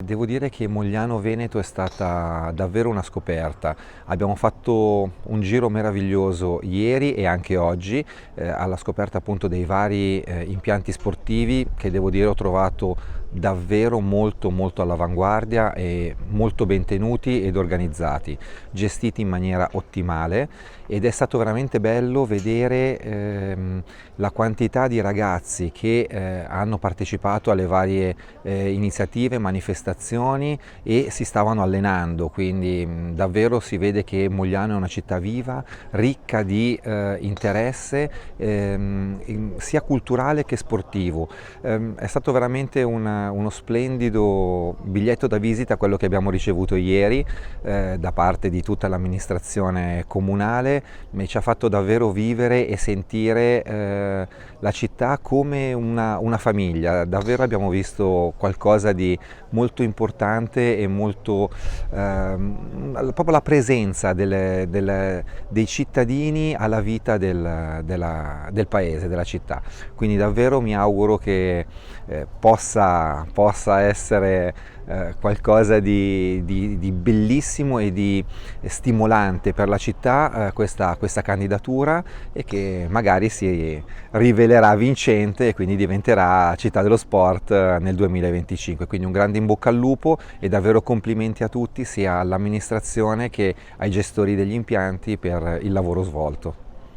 Devo dire che Mogliano Veneto è stata davvero una scoperta. Abbiamo fatto un giro meraviglioso ieri e anche oggi alla scoperta appunto dei vari impianti sportivi che devo dire ho trovato davvero molto all'avanguardia e molto ben tenuti ed organizzati, gestiti in maniera ottimale, ed è stato veramente bello vedere la quantità di ragazzi che hanno partecipato alle varie iniziative, manifestazioni e si stavano allenando, quindi davvero si vede che Mogliano è una città viva, ricca di interesse sia culturale che sportivo. È stato veramente uno splendido biglietto da visita quello che abbiamo ricevuto ieri da parte di tutta l'amministrazione comunale, e ci ha fatto davvero vivere e sentire la città come una famiglia. Davvero abbiamo visto qualcosa di molto importante e molto proprio la presenza dei cittadini alla vita del paese, della città. Quindi davvero mi auguro che possa essere qualcosa di bellissimo e di stimolante per la città questa candidatura, e che magari si rivelerà vincente e quindi diventerà città dello sport nel 2025. Quindi un grande in bocca al lupo e davvero complimenti a tutti, sia all'amministrazione che ai gestori degli impianti, per il lavoro svolto.